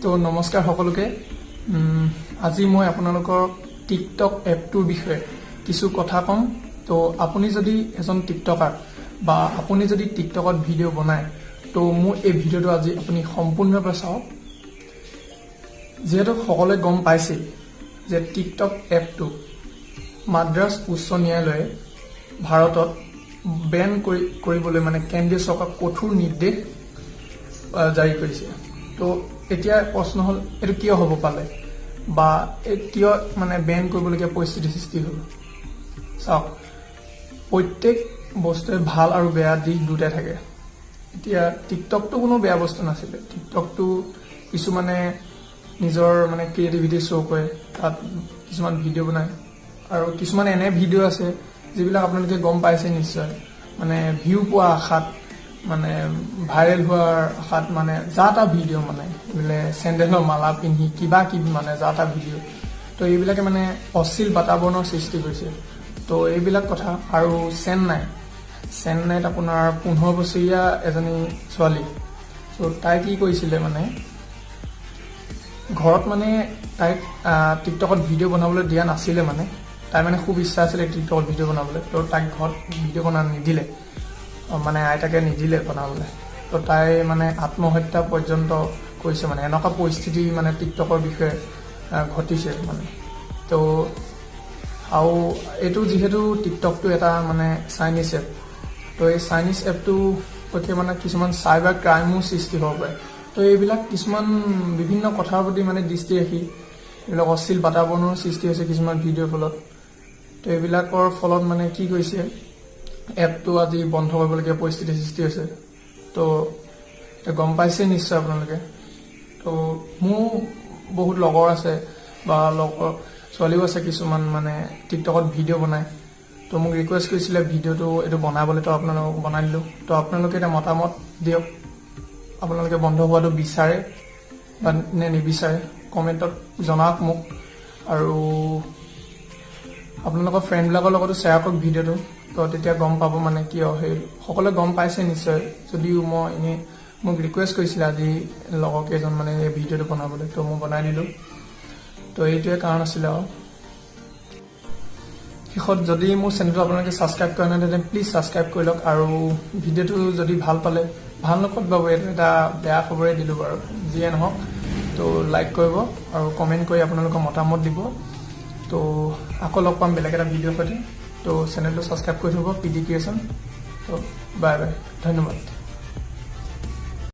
তো নমস্কাৰ সকলোকে আজি মই আপোনালোকৰ টিকটক এপটোৰ বিষয়ে কিছু কথা কম। তো আপুনি যদি এজন টিকটকাৰ বা আপুনি যদি টিকটকত ভিডিঅ' বনায় তো মোৰ এই ভিডিঅ'টো আজি আপুনি সম্পূৰ্ণৰূপে চাওক। যিহেতু সকলোৱে গম পাইছে যে টিকটক এপটো মাদ্ৰাজ উচ্চ ন্যায়ালয়ে ভাৰতত বেন কৰিবলৈ মানে কেন্দ্ৰীয় চৰকাৰক কঠোৰ নিৰ্দেশ জাৰি কৰিছে। তো এতিয়া প্ৰশ্ন হ'ল এইটো কিয় হ'ব পালে বা কিয় মানে বেন কৰিবলগীয়া পৰিস্থিতিৰ সৃষ্টি হ'ল। চাওক, প্ৰত্যেক বস্তুৱে ভাল আৰু বেয়া দিশ দুটাই থাকে। এতিয়া টিকটকটো কোনো বেয়া বস্তু নাছিলে। টিকটকটো কিছুমানে নিজৰ মানে ক্ৰিয়েটিভিটি শ্ব' কৰে, তাত কিছুমান ভিডিঅ' বনায় আৰু কিছুমান এনে ভিডিঅ' আছে যিবিলাক আপোনালোকে গম পাইছে নিশ্চয়, মানে ভিউ পোৱা আশাত মানে ভাইৰেল হোৱাৰ আশাত মানে যা তা ভিডিঅ' মানে বোলে চেণ্ডেলৰ মালা পিন্ধি কিবা কিবি মানে যা তা ভিডিঅ'। তো এইবিলাকে মানে অশ্লীল বাতাবৰণৰ সৃষ্টি কৰিছে। তো এইবিলাক কথা। আৰু চেন্নাইত আপোনাৰ 15 বছৰীয়া এজনী ছোৱালী, তো তাই কি কৰিছিলে মানে ঘৰত মানে তাইক টিকটকত ভিডিঅ' বনাবলৈ দিয়া নাছিলে। মানে তাই মানে খুব ইচ্ছা আছিলে টিকটকত ভিডিঅ' বনাবলৈ, তো তাইক ঘৰত ভিডিঅ' বনাব নিদিলে, মানে আইতাকে নিদিলে বনাবলৈ। তো তাই মানে আত্মহত্যা পৰ্যন্ত কৰিছে। মানে এনেকুৱা পৰিস্থিতি মানে টিকটকৰ বিষয়ে ঘটিছে মানে। তো আৰু এইটো যিহেতু টিকটকটো এটা মানে চাইনিজ এপ, তো এই চাইনিজ এপটো পক্ষে মানে কিছুমান চাইবাৰ ক্ৰাইমো সৃষ্টি হ'ব পাৰে। তো এইবিলাক কিছুমান বিভিন্ন কথাৰ প্ৰতি মানে দৃষ্টি ৰাখি এইবিলাক অশ্লীল বাতাবৰণৰ সৃষ্টি হৈছে কিছুমান ভিডিঅ'ৰ ফলত। তো এইবিলাকৰ ফলত মানে কি কৰিছে, এপটো আজি বন্ধ কৰিবলগীয়া পৰিস্থিতিৰ সৃষ্টি হৈছে। তো গম পাইছে নিশ্চয় আপোনালোকে। তো মোৰ বহুত লগৰ আছে বা লগৰ ছোৱালীও আছে কিছুমান মানে টিকটকত ভিডিঅ' বনায়। তো মোক ৰিকুৱেষ্ট কৰিছিলে ভিডিঅ'টো এইটো বনাবলৈ, তো আপোনালোকক বনাই দিলোঁ। তো আপোনালোকে এটা মতামত দিয়ক, আপোনালোকে বন্ধ হোৱাটো বিচাৰে বা নে নিবিচাৰে, কমেণ্টত জনাওক মোক। আৰু আপোনালোকৰ ফ্ৰেণ্ডবিলাকৰ লগতো শ্বেয়াৰ কৰক ভিডিঅ'টো, তো তেতিয়া গম পাব মানে কিয় সেই সকলোৱে গম পাইছে নিশ্চয়। যদিও মই এনেই মোক ৰিকুৱেষ্ট কৰিছিলে আজি লগৰ কেইজন মানে এই ভিডিঅ'টো বনাবলৈ, তো মই বনাই দিলোঁ। তো এইটোৱে কাৰণ আছিলে। আৰু শেষত যদি মোৰ চেনেলটো আপোনালোকে ছাবস্ক্ৰাইব কৰা নাই তেন্তে প্লিজ ছাবস্ক্ৰাইব কৰি লওক। আৰু ভিডিঅ'টো যদি ভাল পালে, ভাল নকত বাৰু, এইটো এটা বেয়া খবৰে দিলোঁ বাৰু, যিয়ে নহওক। তো লাইক কৰিব আৰু কমেণ্ট কৰি আপোনালোকৰ মতামত দিব। তো আকৌ লগ পাম বেলেগ এটা ভিডিঅ'ৰ সৈতে। তো চেনেলটো ছাবস্ক্ৰাইব কৰি থ'ব, PD ক্ৰিয়েশ্যন। তো বাই বাই, ধন্যবাদ।